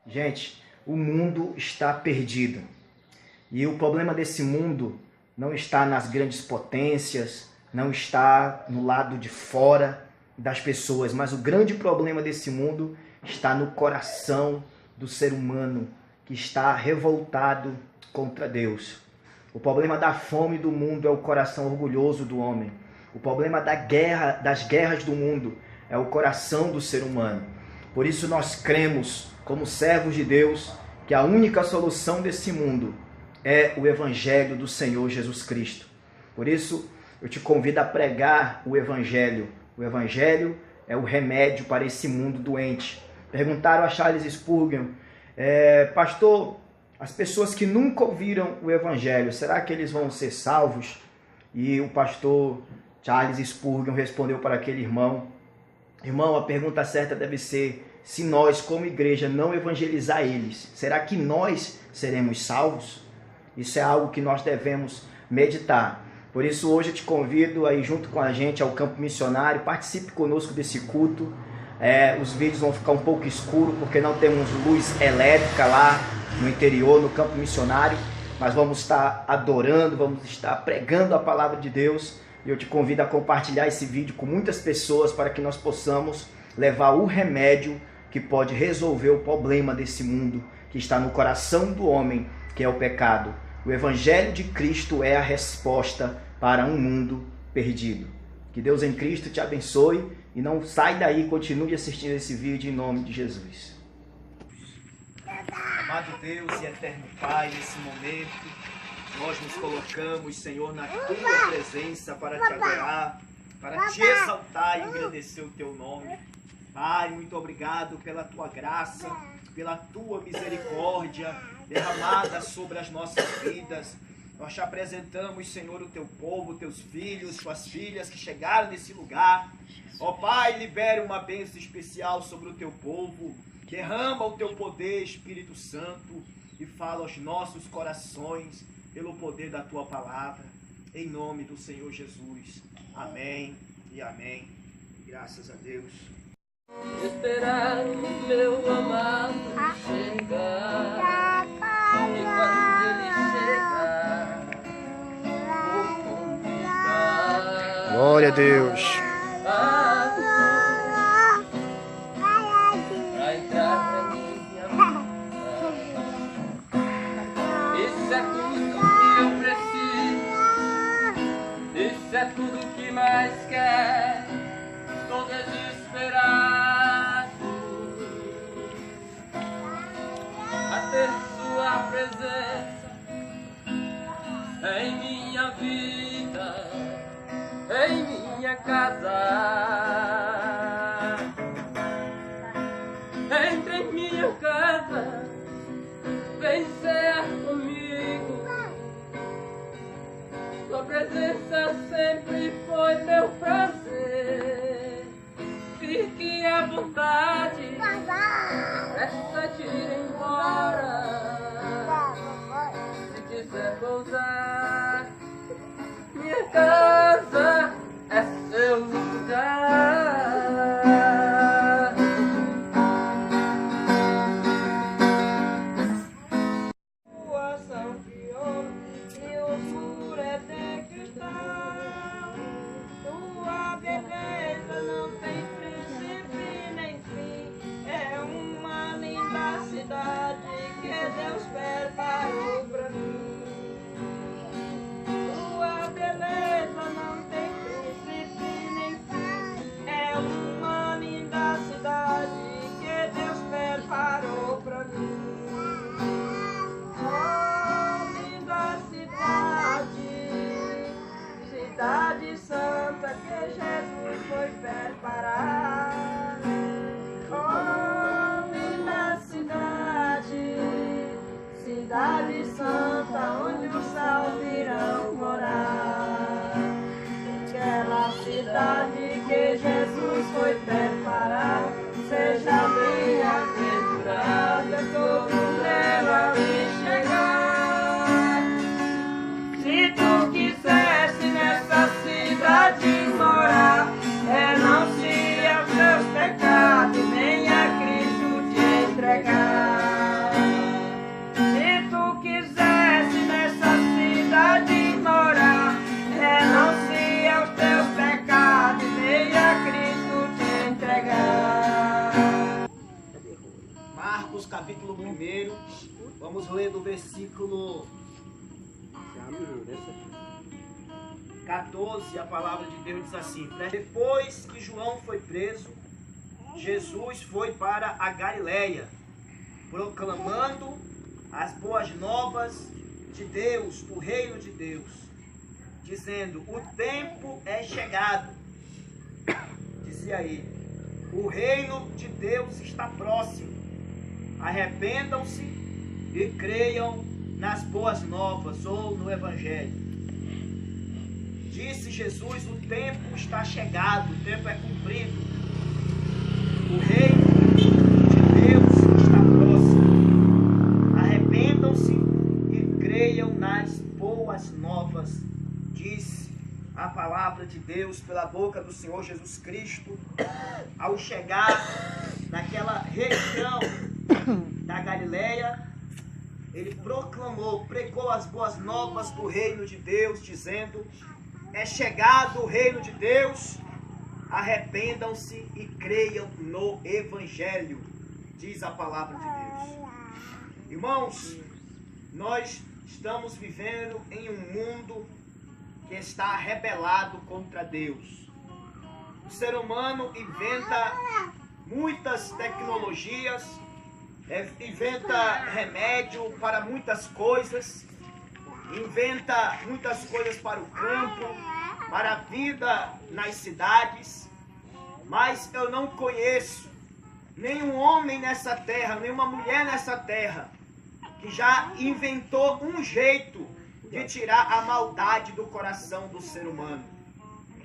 Gente, o mundo está perdido. E o problema desse mundo não está nas grandes potências, não está no lado de fora das pessoas, mas o grande problema desse mundo está no coração do ser humano, que está revoltado contra Deus. O problema da fome do mundo é o coração orgulhoso do homem. O problema das guerras do mundo é o coração do ser humano. Por isso nós cremos, como servos de Deus, que a única solução desse mundo é o Evangelho do Senhor Jesus Cristo. Por isso eu te convido a pregar o Evangelho. O Evangelho é o remédio para esse mundo doente. Perguntaram a Charles Spurgeon, pastor, as pessoas que nunca ouviram o Evangelho, será que eles vão ser salvos? E o pastor Charles Spurgeon respondeu para aquele irmão, a pergunta certa deve ser, se nós como igreja não evangelizar eles, será que nós seremos salvos? Isso é algo que nós devemos meditar. Por isso hoje eu te convido a ir junto com a gente ao campo missionário, participe conosco desse culto. Os vídeos vão ficar um pouco escuros porque não temos luz elétrica lá no interior, no campo missionário, mas vamos estar adorando, vamos estar pregando a palavra de Deus. E eu te convido a compartilhar esse vídeo com muitas pessoas para que nós possamos levar o remédio que pode resolver o problema desse mundo que está no coração do homem, que é o pecado. O Evangelho de Cristo é a resposta para um mundo perdido. Que Deus em Cristo te abençoe e não sai daí, continue assistindo esse vídeo em nome de Jesus. Amado Deus e eterno Pai, nesse momento nós nos colocamos, Senhor, na Tua presença para Te adorar, para Te exaltar e agradecer o Teu nome. Pai, muito obrigado pela Tua graça, pela Tua misericórdia derramada sobre as nossas vidas. Nós Te apresentamos, Senhor, o Teu povo, Teus filhos, Tuas filhas que chegaram nesse lugar. Ó Pai, libere uma bênção especial sobre o Teu povo. Derrama o Teu poder, Espírito Santo, e fala aos nossos corações pelo poder da Tua palavra. Em nome do Senhor Jesus. Amém e amém. Graças a Deus. Esperar o meu amado chegar, e quando ele chegar, vou convidar. Glória a Deus. Pra entrar na minha vida. Isso é tudo que eu preciso, isso é tudo que mais quero. Estou desesperado a ter Sua presença em minha vida, em minha casa. Entre em minha casa, vem ser comigo. Sua presença sempre foi meu prazer. Fique à vontade, presta-te ir embora. Se quiser pousar, minha casa é seu lugar. Tua ação de ouro e o escuro é de cristal. Tua beleza não tem princípio nem fim. É uma linda cidade que Deus preparou pra mim. Tua beleza não tem princípio nem fim. É uma linda cidade que Deus preparou pra mim. Oh, linda cidade, cidade santa que Jesus foi preparar. Oh, linda cidade, cidade santa Marcos, capítulo 1. Vamos ler do versículo 14. A palavra de Deus diz assim: depois que João foi preso, Jesus foi para a Galileia, proclamando as boas novas de Deus, do reino de Deus, dizendo: o tempo é chegado, dizia ele, o reino de Deus está próximo, arrependam-se e creiam nas boas novas, ou no Evangelho. Disse Jesus: o tempo está chegado, o tempo é cumprido, o reino de Deus está próximo, arrependam-se e creiam nas boas novas, disse a palavra de Deus pela boca do Senhor Jesus Cristo, ao chegar naquela região da Galileia. Ele proclamou, pregou as boas novas do reino de Deus, dizendo: é chegado o reino de Deus, arrependam-se e creiam no Evangelho, diz a palavra de Deus. Irmãos, nós estamos vivendo em um mundo que está rebelado contra Deus. O ser humano inventa muitas tecnologias, inventa remédio para muitas coisas, inventa muitas coisas para o campo, para a vida nas cidades, mas eu não conheço nenhum homem nessa terra, nenhuma mulher nessa terra, que já inventou um jeito de tirar a maldade do coração do ser humano.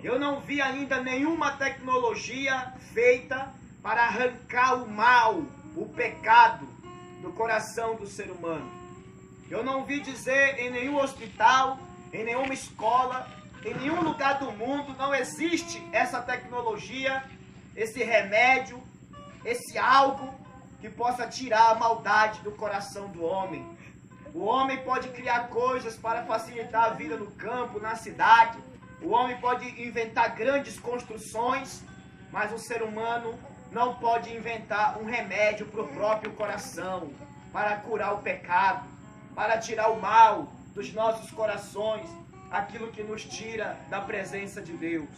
Eu não vi ainda nenhuma tecnologia feita para arrancar o mal, o pecado do coração do ser humano. Eu não vi dizer em nenhum hospital, em nenhuma escola, em nenhum lugar do mundo, não existe essa tecnologia, esse remédio, esse algo que possa tirar a maldade do coração do homem. O homem pode criar coisas para facilitar a vida no campo, na cidade. O homem pode inventar grandes construções, mas o ser humano não pode inventar um remédio para o próprio coração, para curar o pecado, para tirar o mal dos nossos corações, aquilo que nos tira da presença de Deus.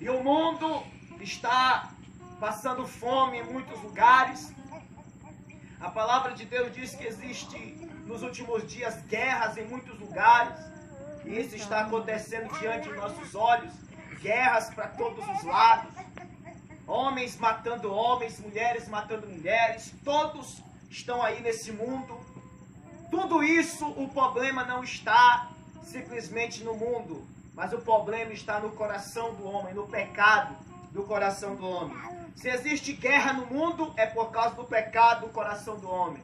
E o mundo está passando fome em muitos lugares. A palavra de Deus diz que existe nos últimos dias guerras em muitos lugares, e isso está acontecendo diante de nossos olhos, guerras para todos os lados, homens matando homens, mulheres matando mulheres, todos estão aí nesse mundo. Tudo isso, o problema não está simplesmente no mundo, mas o problema está no coração do homem, no pecado do coração do homem. Se existe guerra no mundo, é por causa do pecado do coração do homem.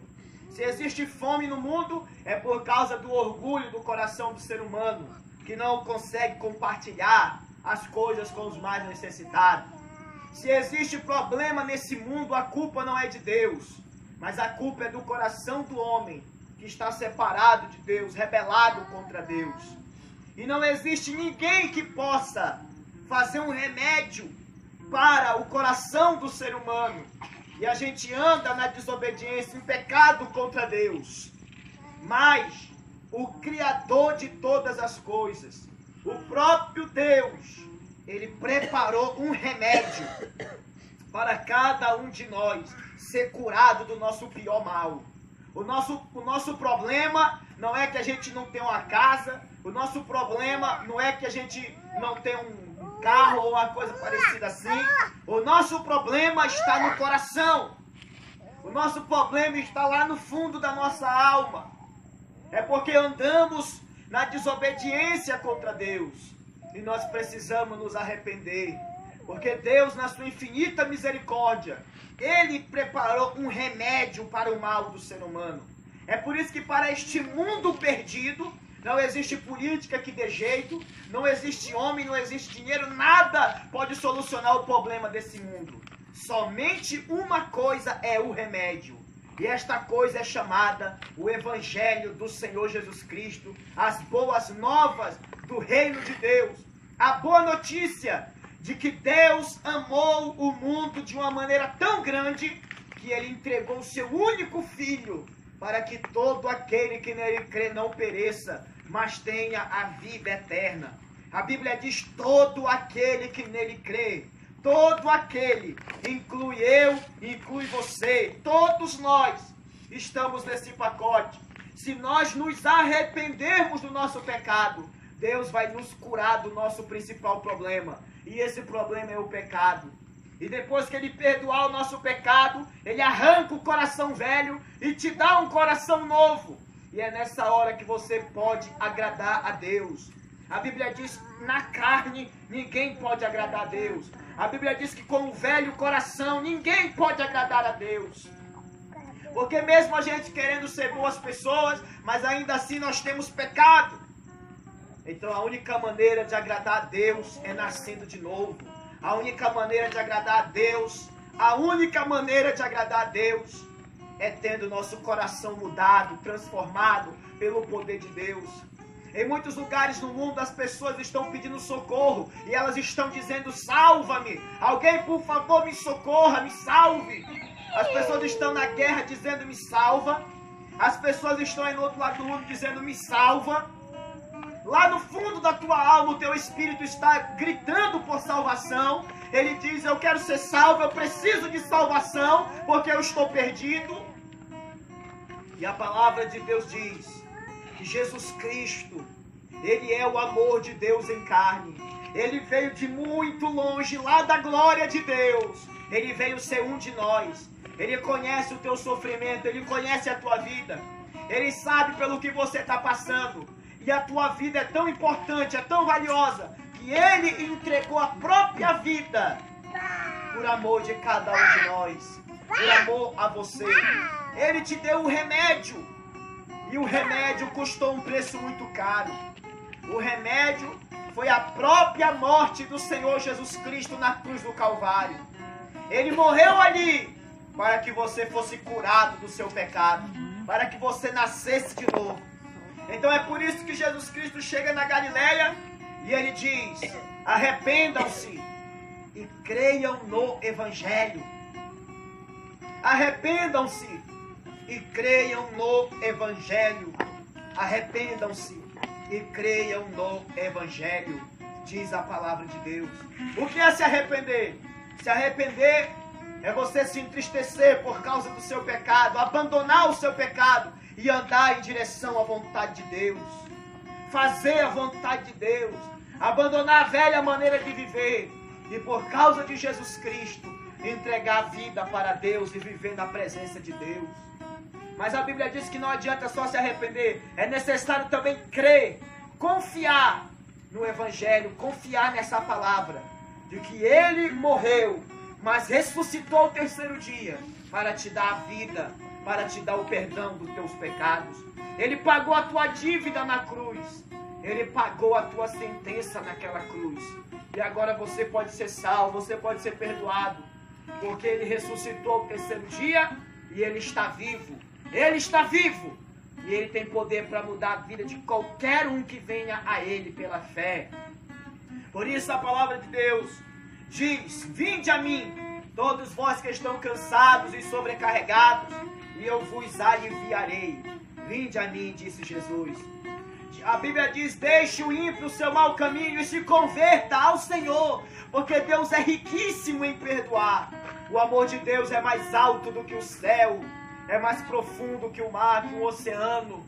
Se existe fome no mundo, é por causa do orgulho do coração do ser humano, que não consegue compartilhar as coisas com os mais necessitados. Se existe problema nesse mundo, a culpa não é de Deus, mas a culpa é do coração do homem, que está separado de Deus, rebelado contra Deus. E não existe ninguém que possa fazer um remédio para o coração do ser humano. E a gente anda na desobediência, em pecado contra Deus. Mas o Criador de todas as coisas, o próprio Deus, Ele preparou um remédio para cada um de nós ser curado do nosso pior mal. O nosso problema não é que a gente não tem uma casa, o nosso problema não é que a gente não tem um carro ou uma coisa parecida assim. O nosso problema está no coração. O nosso problema está lá no fundo da nossa alma. É porque andamos na desobediência contra Deus. E nós precisamos nos arrepender. Porque Deus, na sua infinita misericórdia, Ele preparou um remédio para o mal do ser humano. É por isso que para este mundo perdido, não existe política que dê jeito, não existe homem, não existe dinheiro, nada pode solucionar o problema desse mundo. Somente uma coisa é o remédio. E esta coisa é chamada o Evangelho do Senhor Jesus Cristo, as boas novas do reino de Deus. A boa notícia de que Deus amou o mundo de uma maneira tão grande que ele entregou o seu único filho para que todo aquele que nele crê não pereça, mas tenha a vida eterna. A Bíblia diz todo aquele que nele crê. Todo aquele, inclui eu, inclui você, todos nós estamos nesse pacote. Se nós nos arrependermos do nosso pecado, Deus vai nos curar do nosso principal problema. E esse problema é o pecado. E depois que Ele perdoar o nosso pecado, Ele arranca o coração velho e te dá um coração novo. E é nessa hora que você pode agradar a Deus. A Bíblia diz, na carne, ninguém pode agradar a Deus. A Bíblia diz que com o velho coração, ninguém pode agradar a Deus. Porque mesmo a gente querendo ser boas pessoas, mas ainda assim nós temos pecado. Então a única maneira de agradar a Deus é nascendo de novo. A única maneira de agradar a Deus, é tendo o nosso coração mudado, transformado pelo poder de Deus. Em muitos lugares no mundo as pessoas estão pedindo socorro e elas estão dizendo, salva-me, alguém por favor me socorra, me salve. As pessoas estão na guerra dizendo, me salva. As pessoas estão aí no outro lado do mundo dizendo, me salva. Lá no fundo da tua alma, o teu espírito está gritando por salvação. Ele diz, eu quero ser salvo, eu preciso de salvação, porque eu estou perdido. E a palavra de Deus diz que Jesus Cristo, Ele é o amor de Deus em carne. Ele veio de muito longe, lá da glória de Deus. Ele veio ser um de nós. Ele conhece o teu sofrimento, Ele conhece a tua vida. Ele sabe pelo que você está passando. E a tua vida é tão importante, é tão valiosa, que Ele entregou a própria vida por amor de cada um de nós, por amor a você. Ele te deu o remédio, e o remédio custou um preço muito caro. O remédio foi a própria morte do Senhor Jesus Cristo na cruz do Calvário. Ele morreu ali para que você fosse curado do seu pecado, para que você nascesse de novo. Então é por isso que Jesus Cristo chega na Galileia e Ele diz, arrependam-se e creiam no Evangelho. Arrependam-se e creiam no Evangelho. Arrependam-se e creiam no Evangelho, diz a palavra de Deus. O que é se arrepender? Se arrepender é você se entristecer por causa do seu pecado, abandonar o seu pecado e andar em direção à vontade de Deus. Fazer a vontade de Deus. Abandonar a velha maneira de viver. E por causa de Jesus Cristo, entregar a vida para Deus e viver na presença de Deus. Mas a Bíblia diz que não adianta só se arrepender. É necessário também crer, confiar no Evangelho, confiar nessa palavra. De que Ele morreu, mas ressuscitou ao terceiro dia para te dar a vida, para te dar o perdão dos teus pecados. Ele pagou a tua dívida na cruz. Ele pagou a tua sentença naquela cruz. E agora você pode ser salvo, você pode ser perdoado. Porque Ele ressuscitou ao terceiro dia e Ele está vivo. Ele está vivo. E Ele tem poder para mudar a vida de qualquer um que venha a Ele pela fé. Por isso a palavra de Deus diz, vinde a mim, todos vós que estão cansados e sobrecarregados, e eu vos aliviarei. Vinde a mim, disse Jesus. A Bíblia diz, deixe o ímpio o seu mau caminho e se converta ao Senhor, porque Deus é riquíssimo em perdoar. O amor de Deus é mais alto do que o céu, é mais profundo que o mar, que o oceano.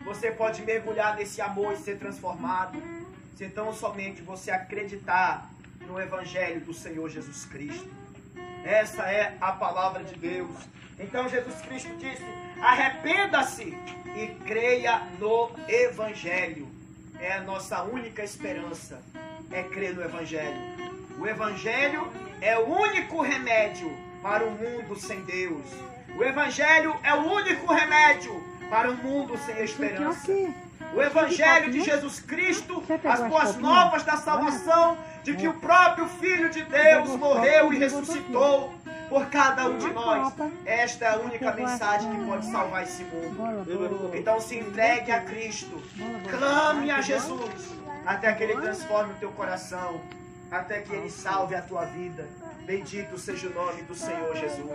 Você pode mergulhar nesse amor e ser transformado, se tão somente você acreditar no Evangelho do Senhor Jesus Cristo. Essa é a palavra de Deus. Então Jesus Cristo disse, arrependa-se e creia no Evangelho. É a nossa única esperança, é crer no Evangelho. O Evangelho é o único remédio para um mundo sem Deus. O Evangelho é o único remédio para um mundo sem esperança. O Evangelho de Jesus Cristo, as boas novas da salvação, de que o próprio Filho de Deus morreu e ressuscitou por cada um de nós. Esta é a única mensagem que pode salvar esse mundo. Então se entregue a Cristo, clame a Jesus, até que Ele transforme o teu coração até que Ele salve a tua vida. Bendito seja o nome do Senhor Jesus.